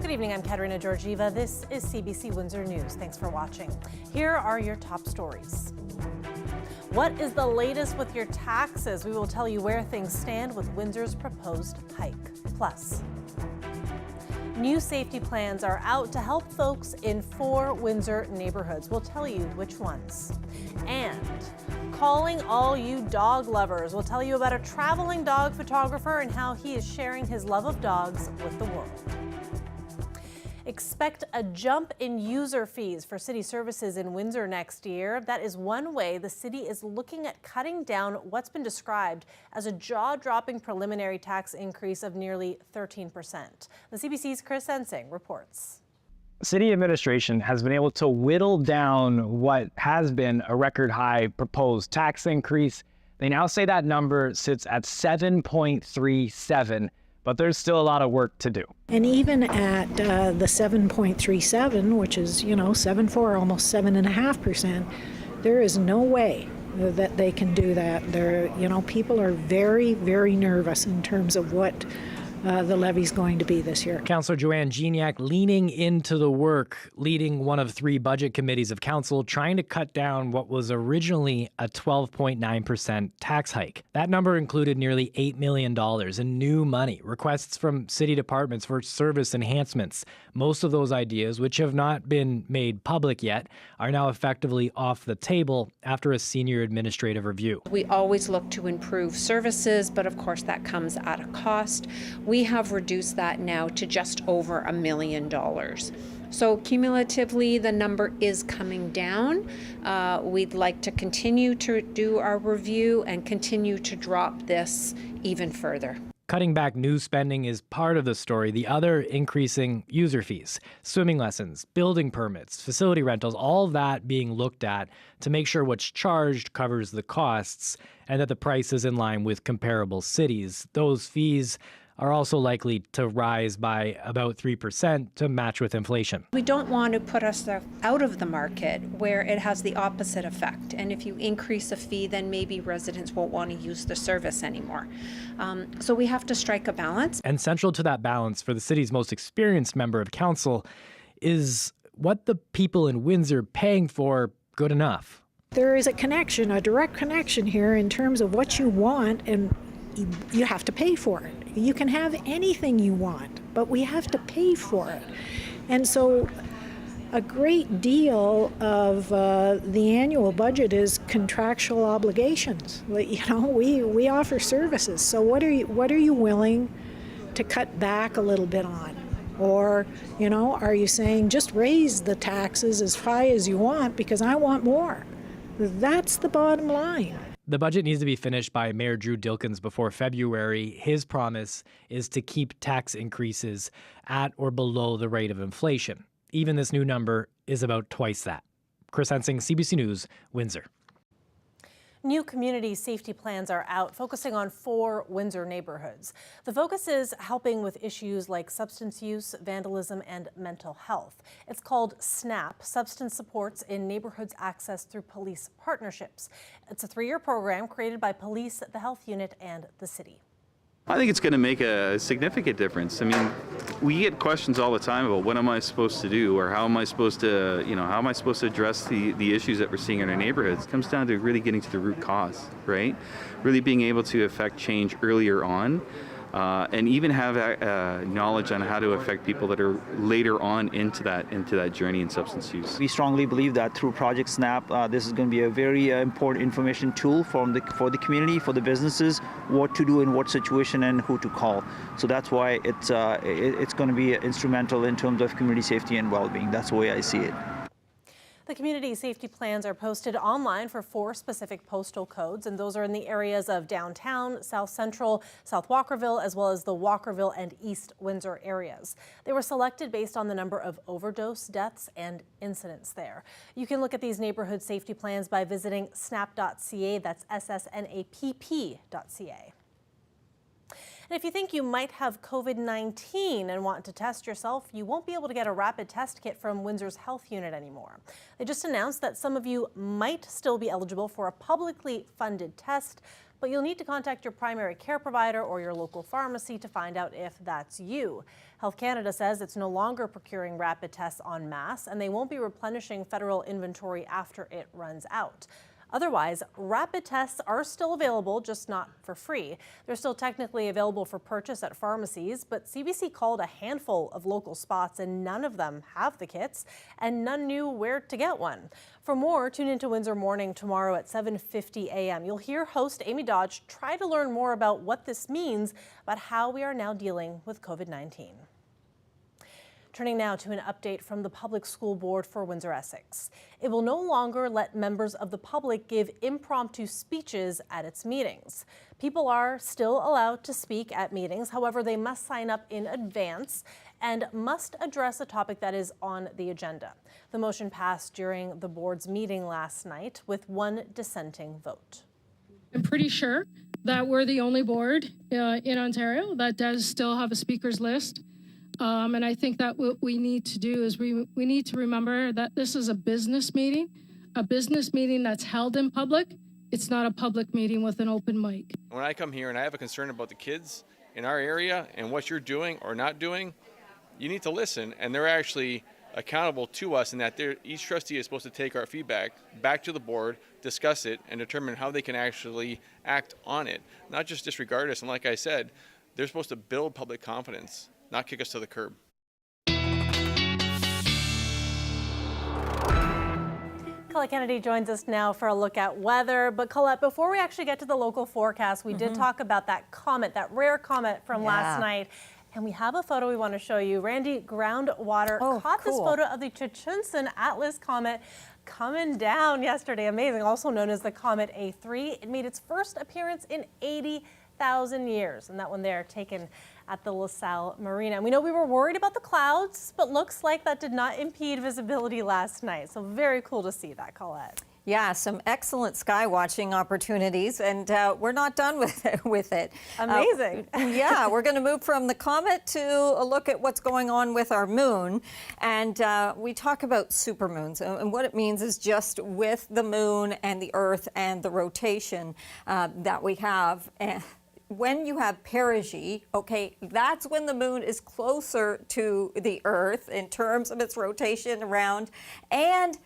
Good evening, I'm Katerina Georgieva. This is CBC Windsor News. Thanks for watching. Here are your top stories. What is the latest with your taxes? We will tell you where things stand with Windsor's proposed hike. Plus, new safety plans are out to help folks in 4 Windsor neighborhoods. We'll tell you which ones. And calling all you dog lovers. We'll tell you about a traveling dog photographer and how he is sharing his love of dogs with the world. Expect a jump in user fees for city services in Windsor next year. That is one way the city is looking at cutting down what's been described as a jaw-dropping preliminary tax increase of nearly 13%. The CBC's Chris Ensing reports. City administration has been able to whittle down what has been a record high proposed tax increase. They now say that number sits at 7.37, but there's still a lot of work to do. And even at the 7.37, which is, 7.4, almost 7.5%, there is no way that they can do that. People are very, very nervous in terms of what the levy's going to be this year. Councillor Joanne Gignac leaning into the work, leading one of 3 budget committees of council, trying to cut down what was originally a 12.9% tax hike. That number included nearly $8 million in new money, requests from city departments for service enhancements. Most of those ideas, which have not been made public yet, are now effectively off the table after a senior administrative review. We always look to improve services, but of course that comes at a cost. We have reduced that now to just over $1 million. So cumulatively, the number is coming down. We'd like to continue to do our review and continue to drop this even further. Cutting back new spending is part of the story. The other, increasing user fees, swimming lessons, building permits, facility rentals, all of that being looked at to make sure what's charged covers the costs and that the price is in line with comparable cities. Those fees are also likely to rise by about 3% to match with inflation. We don't want to put us out of the market where it has the opposite effect. And if you increase a fee, then maybe residents won't want to use the service anymore. So we have to strike a balance. And central to that balance for the city's most experienced member of council is what the people in Windsor paying for good enough. There is a connection, a direct connection here in terms of what you want, and you have to pay for it. You can have anything you want, but we have to pay for it. And so a great deal of the annual budget is contractual obligations. We offer services. So what are you willing to cut back a little bit on? Or, are you saying just raise the taxes as high as you want because I want more? That's the bottom line. The budget needs to be finished by Mayor Drew Dilkens before February. His promise is to keep tax increases at or below the rate of inflation. Even this new number is about twice that. Chris Ensing, CBC News, Windsor. New community safety plans are out, focusing on 4 Windsor neighborhoods. The focus is helping with issues like substance use, vandalism, and mental health. It's called SNAP, Substance Supports in Neighborhoods Access Through Police Partnerships. It's a 3-year program created by police, the health unit, and the city. I think it's going to make a significant difference. I mean, we get questions all the time about what am I supposed to do, or how am I supposed to, how am I supposed to address the issues that we're seeing in our neighborhoods. It comes down to really getting to the root cause, right? Really being able to affect change earlier on, and even have knowledge on how to affect people that are later on into that journey in substance use. We strongly believe that through Project SNAP, this is going to be a very important information tool for the community, for the businesses, what to do in what situation and who to call. So that's why it's going to be instrumental in terms of community safety and well-being. That's the way I see it. The community safety plans are posted online for 4 specific postal codes, and those are in the areas of downtown, South Central, South Walkerville, as well as the Walkerville and East Windsor areas. They were selected based on the number of overdose deaths and incidents there. You can look at these neighborhood safety plans by visiting snap.ca, that's ssnapp.ca. And if you think you might have COVID-19 and want to test yourself, you won't be able to get a rapid test kit from Windsor's health unit anymore. They just announced that some of you might still be eligible for a publicly funded test, but you'll need to contact your primary care provider or your local pharmacy to find out if that's you. Health Canada says it's no longer procuring rapid tests en masse, and they won't be replenishing federal inventory after it runs out. Otherwise, rapid tests are still available, just not for free. They're still technically available for purchase at pharmacies, but CBC called a handful of local spots and none of them have the kits, and none knew where to get one. For more, tune into Windsor Morning tomorrow at 7:50 a.m. You'll hear host Amy Dodge try to learn more about what this means, about how we are now dealing with COVID-19. Turning now to an update from the Public School Board for Windsor-Essex. It will no longer let members of the public give impromptu speeches at its meetings. People are still allowed to speak at meetings, however, they must sign up in advance and must address a topic that is on the agenda. The motion passed during the board's meeting last night with one dissenting vote. I'm pretty sure that we're the only board in Ontario that does still have a speakers list. And I think that what we need to do is we need to remember that this is a business meeting that's held in public. It's not a public meeting with an open mic. When I come here and I have a concern about the kids in our area and what you're doing or not doing, you need to listen, and they're actually accountable to us in that each trustee is supposed to take our feedback back to the board, discuss it, and determine how they can actually act on it, not just disregard us. And like I said, they're supposed to build public confidence, not kick us to the curb. Colette Kennedy joins us now for a look at weather. But Colette, before we actually get to the local forecast, we did talk about that comet, that rare comet from last night. And we have a photo we want to show you. Randy Groundwater caught this photo of the Churchunson Atlas comet coming down yesterday. Amazing, also known as the Comet A3. It made its first appearance in 80,000 years. And that one there taken at the LaSalle Marina. And we know we were worried about the clouds, but looks like that did not impede visibility last night. So very cool to see that, Colette. Yeah, some excellent sky watching opportunities, and we're not done with it. Amazing. Yeah, we're going to move from the comet to a look at what's going on with our moon. And we talk about supermoons, and what it means is just with the moon and the Earth and the rotation that we have. When you have perigee, okay, that's when the moon is closer to the Earth in terms of its rotation around, and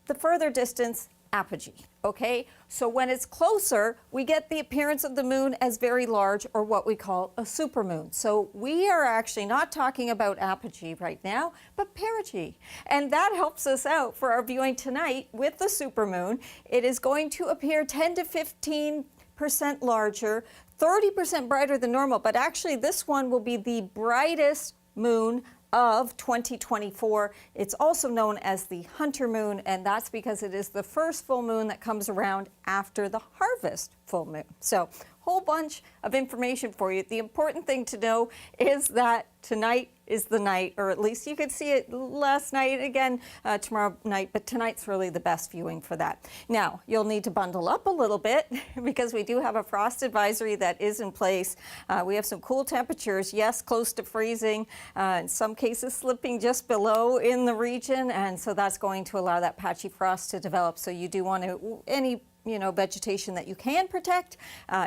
the further distance, apogee, okay? So when it's closer, we get the appearance of the moon as very large, or what we call a supermoon. So we are actually not talking about apogee right now, but perigee. And that helps us out for our viewing tonight with the supermoon. It is going to appear 10 to 15% larger, 30% brighter than normal, but actually this one will be the brightest moon of 2024. It's also known as the Hunter moon, and that's because it is the first full moon that comes around after the harvest full moon. So, whole bunch of information for you. The important thing to know is that tonight is the night, or at least you could see it last night, again tomorrow night, but tonight's really the best viewing for that. Now, you'll need to bundle up a little bit because we do have a frost advisory that is in place. We have some cool temperatures, yes, close to freezing, in some cases slipping just below in the region, and so that's going to allow that patchy frost to develop. So you do want to, any vegetation that you can protect,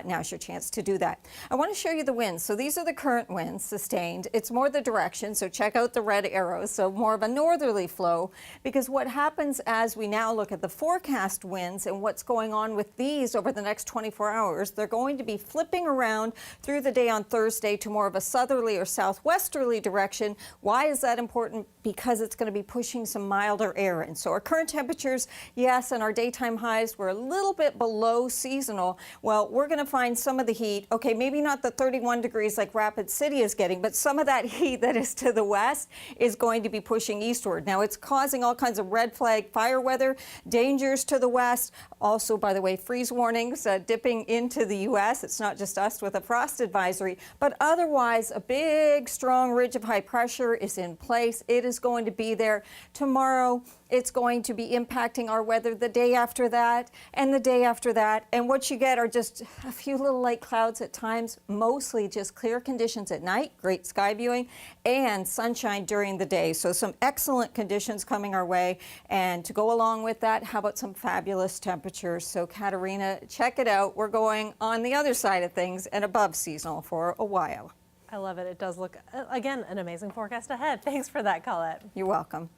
now's your chance to do that. I want to show you the winds. So these are the current winds sustained. It's more the direction, so check out the red arrows, so more of a northerly flow, because what happens as we now look at the forecast winds and what's going on with these over the next 24 hours, they're going to be flipping around through the day on Thursday to more of a southerly or southwesterly direction. Why is that important? Because it's going to be pushing some milder air in. So our current temperatures, yes, and our daytime highs were a little bit below seasonal. Well, we're going to find some of the heat, okay, maybe not the 31 degrees like Rapid City is getting, but some of that heat that is to the west is going to be pushing eastward. Now, it's causing all kinds of red flag fire weather, dangers to the west. Also, by the way, freeze warnings dipping into the U.S. It's not just us with a frost advisory, but otherwise, a big, strong ridge of high pressure is in place. It is going to be there tomorrow. It's going to be impacting our weather the day after that, and the the day after that, and what you get are just a few little light clouds at times, mostly just clear conditions at night, great sky viewing, and sunshine during the day. So some excellent conditions coming our way. And to go along with that, how about some fabulous temperatures? So Katerina, check it out. We're going on the other side of things and above seasonal for a while. I love it. It does look, again, an amazing forecast ahead. Thanks for that, Colette. You're welcome.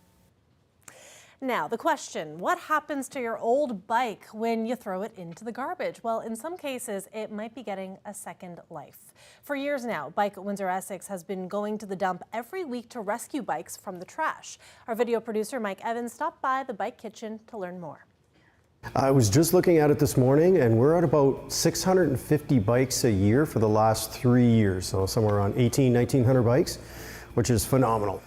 Now, the question, what happens to your old bike when you throw it into the garbage? Well, in some cases, it might be getting a second life. For years now, Bike Windsor Essex has been going to the dump every week to rescue bikes from the trash. Our video producer, Mike Evans, stopped by the bike kitchen to learn more. I was just looking at it this morning, and we're at about 650 bikes a year for the last 3 years. So somewhere around 1,900 bikes, which is phenomenal.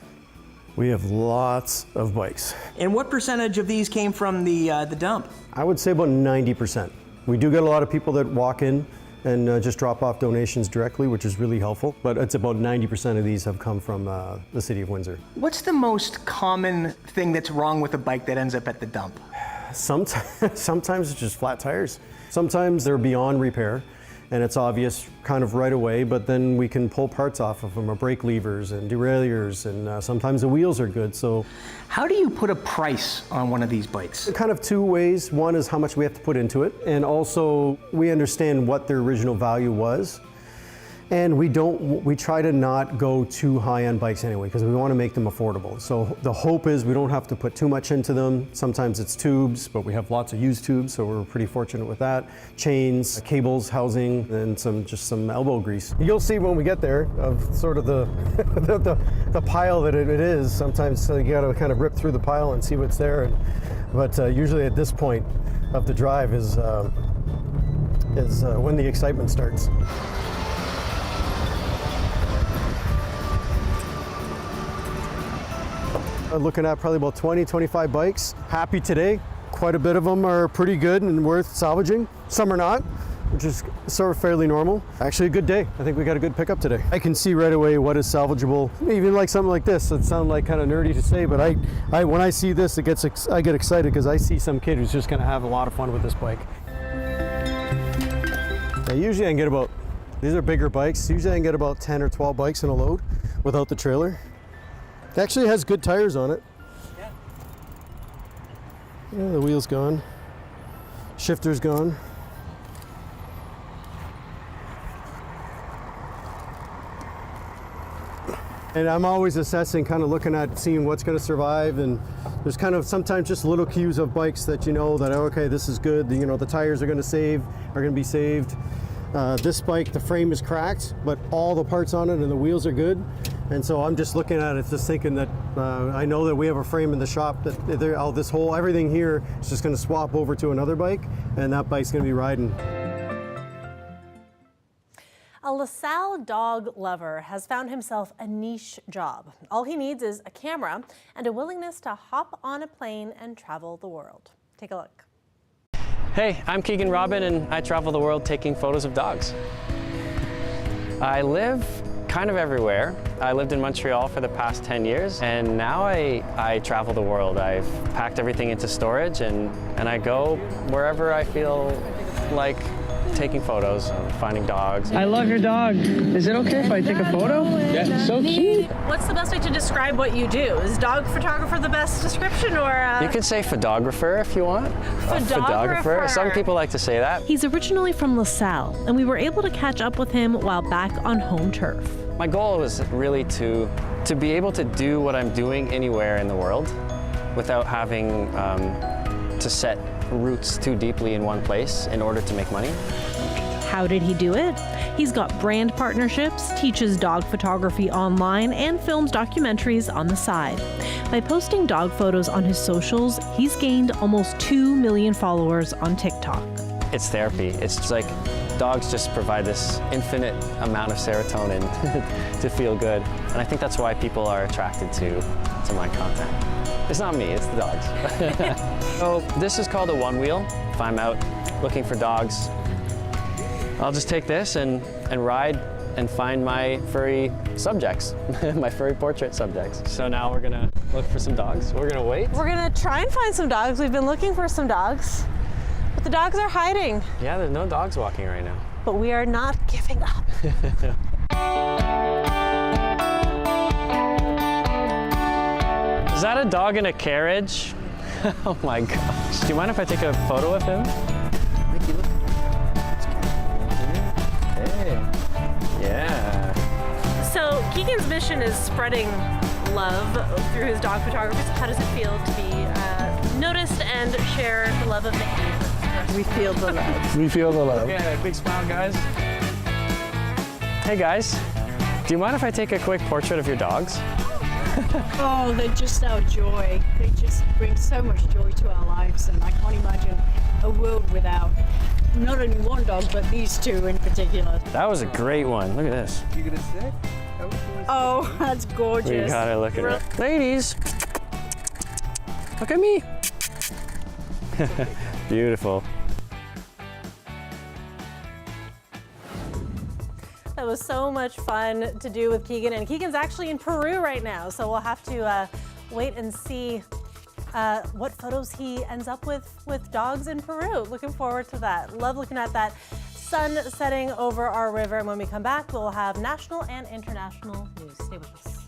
We have lots of bikes. And what percentage of these came from the dump? I would say about 90%. We do get a lot of people that walk in and just drop off donations directly, which is really helpful. But it's about 90% of these have come from the city of Windsor. What's the most common thing that's wrong with a bike that ends up at the dump? Sometimes it's just flat tires. Sometimes they're beyond repair, and it's obvious kind of right away, but then we can pull parts off of them, or brake levers and derailleurs, and sometimes the wheels are good. So how do you put a price on one of these bikes? kind of two ways. One is how much we have to put into it, and also we understand what their original value was. And we try to not go too high on bikes anyway, because we want to make them affordable. So the hope is we don't have to put too much into them. Sometimes it's tubes, but we have lots of used tubes, so we're pretty fortunate with that. Chains, cables, housing, and just some elbow grease. You'll see when we get there of sort of the the pile that it is. Sometimes you got to kind of rip through the pile and see what's there. But usually at this point of the drive is when the excitement starts. Looking at probably about 20, 25 bikes. Happy today. Quite a bit of them are pretty good and worth salvaging. Some are not, which is sort of fairly normal. Actually a good day. I think we got a good pickup today. I can see right away what is salvageable. Even like something like this, it sounds like kind of nerdy to say, but when I see this, I get excited because I see some kid who's just gonna have a lot of fun with this bike. Now, usually I can get about, these are bigger bikes, usually I can get about 10 or 12 bikes in a load without the trailer. It actually has good tires on it. Yeah, the wheel's gone. Shifter's gone. And I'm always assessing, kind of looking at seeing what's going to survive, and there's kind of sometimes just little cues of bikes that you know that, okay, this is good, you know, the tires are going to be saved. This bike, the frame is cracked, but all the parts on it and the wheels are good. And so I'm just looking at it, just thinking that I know that we have a frame in the shop that everything here is just going to swap over to another bike, and that bike's going to be riding. A LaSalle dog lover has found himself a niche job. All he needs is a camera and a willingness to hop on a plane and travel the world. Take a look. Hey, I'm Keegan Robin, and I travel the world taking photos of dogs. I live kind of everywhere. I lived in Montreal for the past 10 years, and now I travel the world. I've packed everything into storage, and I go wherever I feel like taking photos, finding dogs. I love your dog. Is it okay if I take a photo? Yeah, so cute. What's the best way to describe what you do? Is dog photographer the best description, or? You could say photographer if you want. Photographer. Some people like to say that. He's originally from LaSalle, and we were able to catch up with him while back on home turf. My goal was really to be able to do what I'm doing anywhere in the world without having to set roots too deeply in one place in order to make money. How did he do it? He's got brand partnerships, teaches dog photography online, and films documentaries on the side. By posting dog photos on his socials, he's gained almost 2 million followers on TikTok. It's therapy. It's just like dogs just provide this infinite amount of serotonin to feel good. And I think that's why people are attracted to my content. It's not me, it's the dogs. So this is called a one wheel. If I'm out looking for dogs, I'll just take this and ride and find my furry subjects, my furry portrait subjects. So now we're gonna look for some dogs. We're gonna wait. We're gonna try and find some dogs. We've been looking for some dogs, but The dogs are hiding, Yeah, there's no dogs walking right now. but we are not giving up. Is that a dog in a carriage? Oh my gosh. Do you mind if I take a photo of him? Hey. Yeah. So Keegan's mission is spreading love through his dog photography. So how does it feel to be noticed and share the love of Mickey? We feel the love. We feel the love. Yeah, big smile, guys. Hey guys, do you mind if I take a quick portrait of your dogs? Oh, they're just our joy. They just bring so much joy to our lives, and I can't imagine a world without not only one dog, but these two in particular. That was a great one. Look at this. You gonna sit? Oh, that's gorgeous. We gotta look at it. Ladies, look at me. Beautiful. That was so much fun to do with Keegan, and Keegan's actually in Peru right now, so we'll have to wait and see what photos he ends up with dogs in Peru. Looking forward to that. Love looking at that sun setting over our river, and when we come back, we'll have national and international news. Stay with us.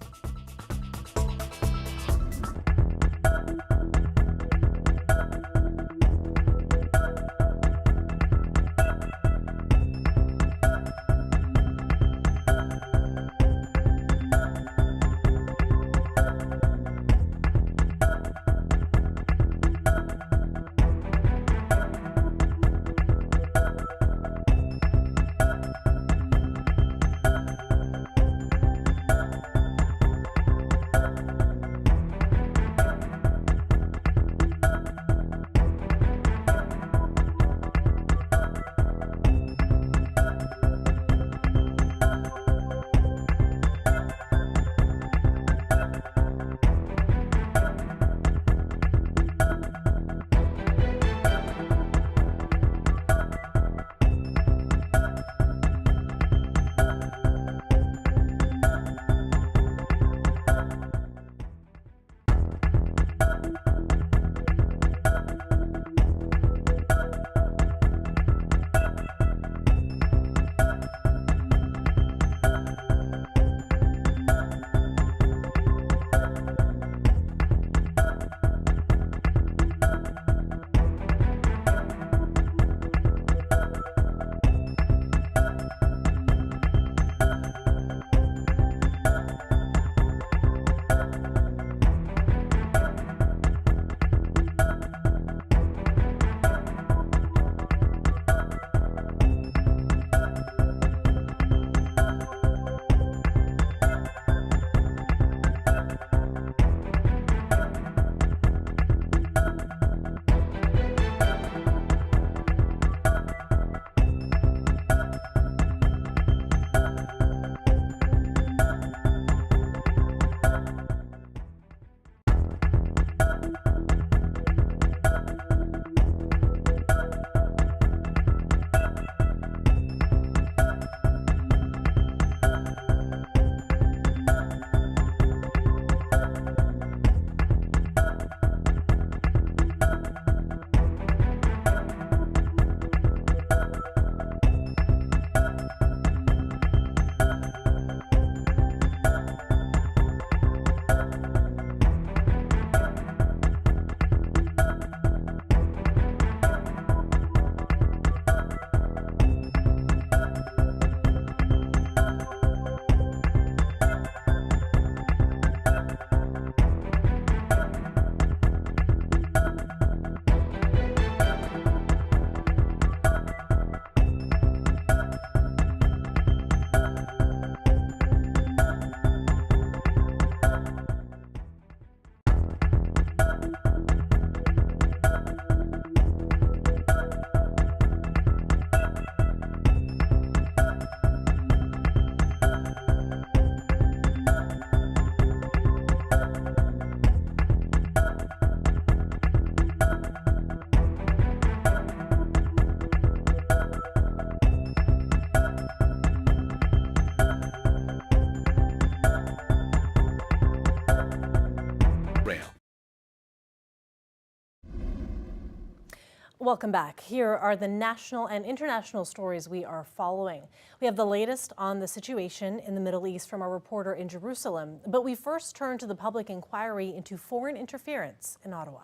Welcome back. Here are the national and international stories we are following. We have the latest on the situation in the Middle East from our reporter in Jerusalem. But we first turn to the public inquiry into foreign interference in Ottawa.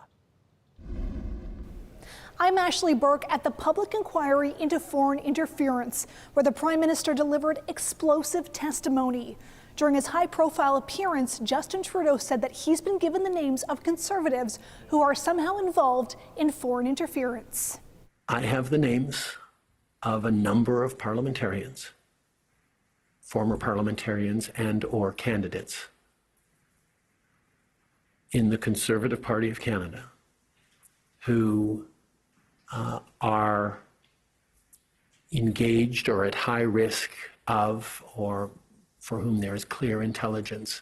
I'm Ashley Burke at the public inquiry into foreign interference, where the Prime Minister delivered explosive testimony. During his high-profile appearance, Justin Trudeau said that he's been given the names of Conservatives who are somehow involved in foreign interference. I have the names of a number of parliamentarians, former parliamentarians and/or candidates in the Conservative Party of Canada who are engaged or at high risk of, or for whom there is clear intelligence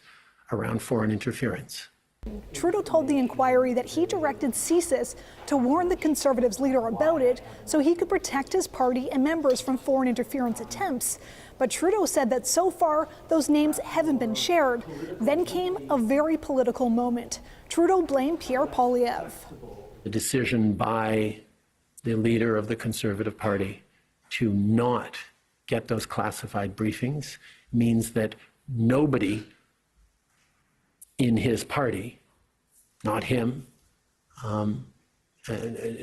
around foreign interference. Trudeau told the inquiry that he directed CSIS to warn the Conservatives' leader about it so he could protect his party and members from foreign interference attempts. But Trudeau said that so far, those names haven't been shared. Then came a very political moment. Trudeau blamed Pierre Poilievre. The decision by the leader of the Conservative Party to not get those classified briefings means that nobody in his party, not him,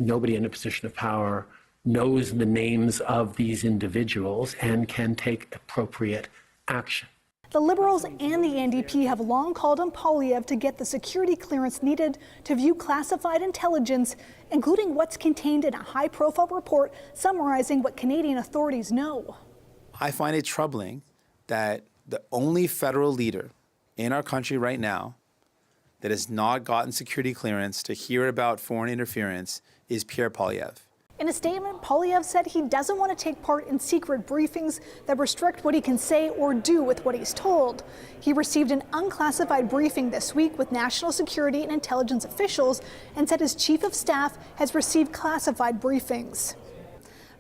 nobody in a position of power knows the names of these individuals and can take appropriate action. The Liberals and the NDP have long called on Poilievre to get the security clearance needed to view classified intelligence, including what's contained in a high-profile report summarizing what Canadian authorities know. I find it troubling that the only federal leader in our country right now that has not gotten security clearance to hear about foreign interference is Pierre Poilievre. In a statement, Poilievre said he doesn't want to take part in secret briefings that restrict what he can say or do with what he's told. He received an unclassified briefing this week with national security and intelligence officials and said his chief of staff has received classified briefings.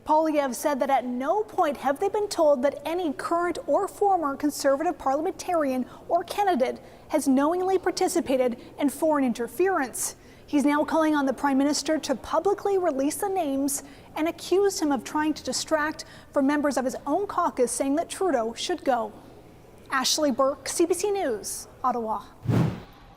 Poilievre said that at no point have they been told that any current or former Conservative parliamentarian or candidate has knowingly participated in foreign interference. He's now calling on the Prime Minister to publicly release the names and accused him of trying to distract from members of his own caucus, saying that Trudeau should go. Ashley Burke, CBC News, Ottawa.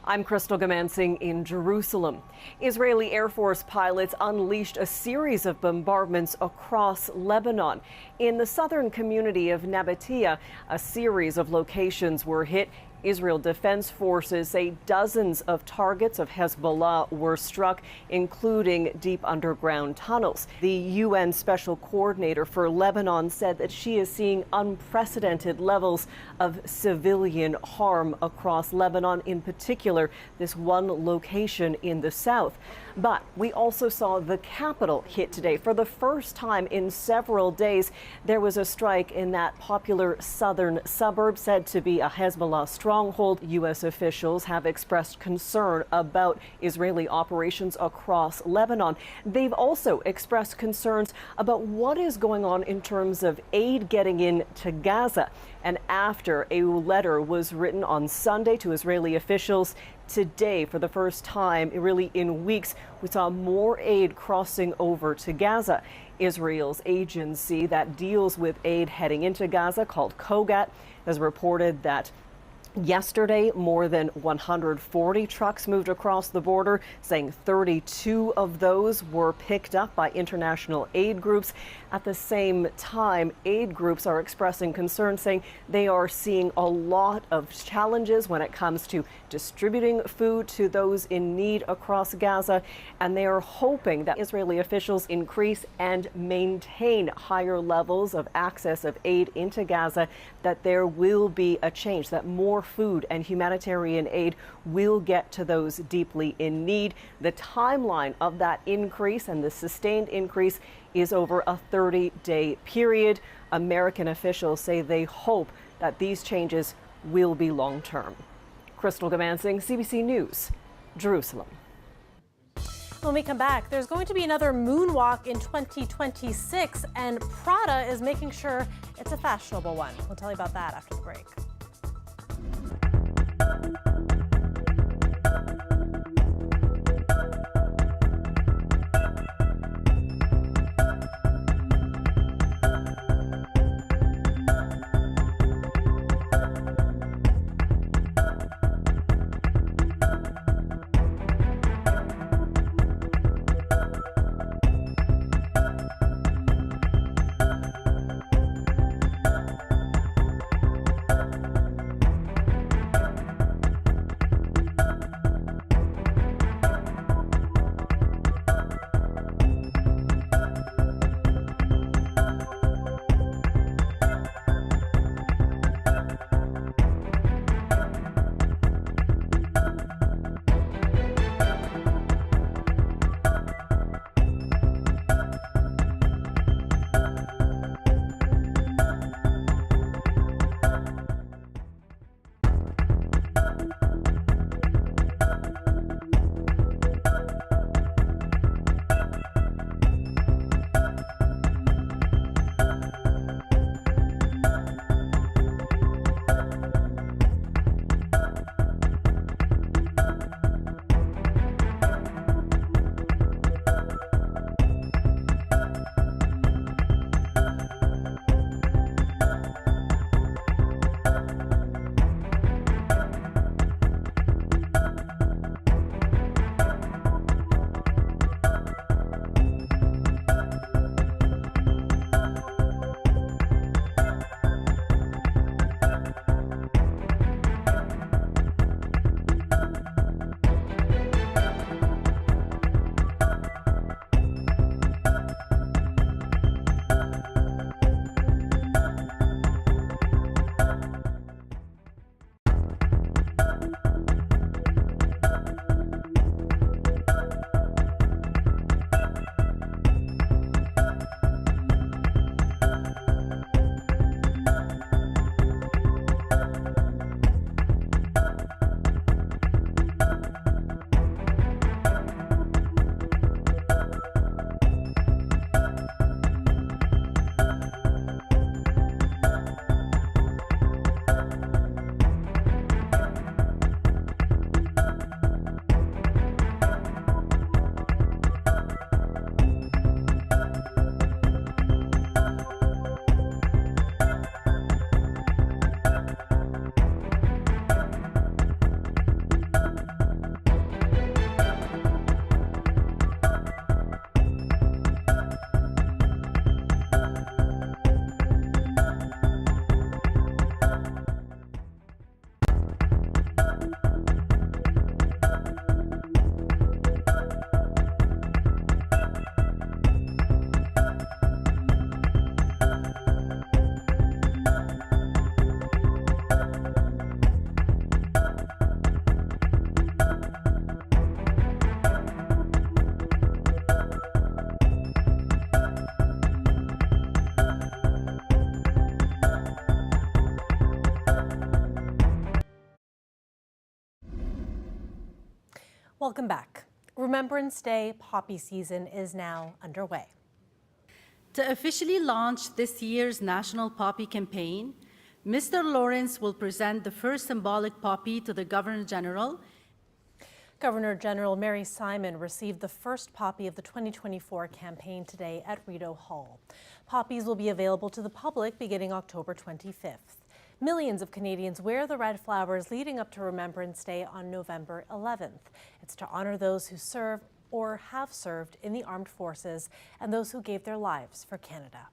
I'm Crystal Gamansing in Jerusalem. Israeli Air Force pilots unleashed a series of bombardments across Lebanon. In the southern community of Nabatea, a series of locations were hit. Israel Defense Forces say dozens of targets of Hezbollah were struck, including deep underground tunnels. The UN Special Coordinator for Lebanon said that she is seeing unprecedented levels of civilian harm across Lebanon, in particular this one location in the south. But we also saw the capital hit today. For the first time in several days, there was a strike in that popular southern suburb said to be a Hezbollah stronghold. U.S. officials have expressed concern about Israeli operations across Lebanon. They've also expressed concerns about what is going on in terms of aid getting into Gaza. And after a letter was written on Sunday to Israeli officials, today, for the first time really in weeks, we saw more aid crossing over to Gaza. Israel's agency that deals with aid heading into Gaza, called COGAT, has reported that yesterday, more than 140 trucks moved across the border, saying 32 of those were picked up by international aid groups. At the same time, aid groups are expressing concern, saying they are seeing a lot of challenges when it comes to distributing food to those in need across Gaza, and they are hoping that Israeli officials increase and maintain higher levels of access of aid into Gaza, that there will be a change, that more food and humanitarian aid will get to those deeply in need. The timeline of that increase and the sustained increase is over a 30-day period. American officials say they hope that these changes will be long-term. Crystal Gamansing, CBC News, Jerusalem. When we come back, there's going to be another moonwalk in 2026, and Prada is making sure it's a fashionable one. We'll tell you about that after the break. Welcome back. Remembrance Day poppy season is now underway. To officially launch this year's National Poppy Campaign, Mr. Lawrence will present the first symbolic poppy to the Governor General. Governor General Mary Simon received the first poppy of the 2024 campaign today at Rideau Hall. Poppies will be available to the public beginning October 25th. Millions of Canadians wear the red flowers leading up to Remembrance Day on November 11th. It's to honor those who serve or have served in the armed forces and those who gave their lives for Canada.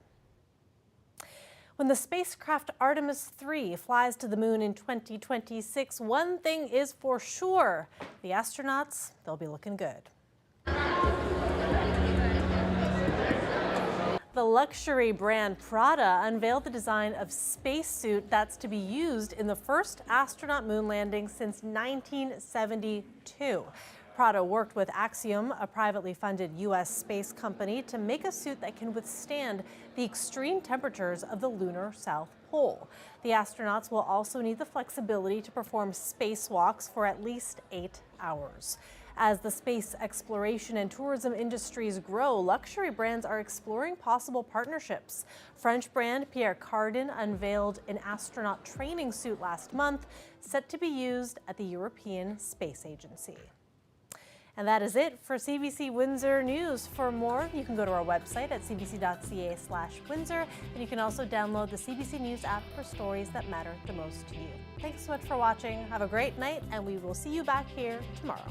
When the spacecraft Artemis 3 flies to the moon in 2026, one thing is for sure. The astronauts, they'll be looking good. The luxury brand Prada unveiled the design of spacesuit that's to be used in the first astronaut moon landing since 1972. Prada worked with Axiom, a privately funded U.S. space company, to make a suit that can withstand the extreme temperatures of the lunar South Pole. The astronauts will also need the flexibility to perform spacewalks for at least 8 hours. As the space exploration and tourism industries grow, luxury brands are exploring possible partnerships. French brand Pierre Cardin unveiled an astronaut training suit last month, set to be used at the European Space Agency. And that is it for CBC Windsor News. For more, you can go to our website at cbc.ca/Windsor, and you can also download the CBC News app for stories that matter the most to you. Thanks so much for watching. Have a great night, and we will see you back here tomorrow.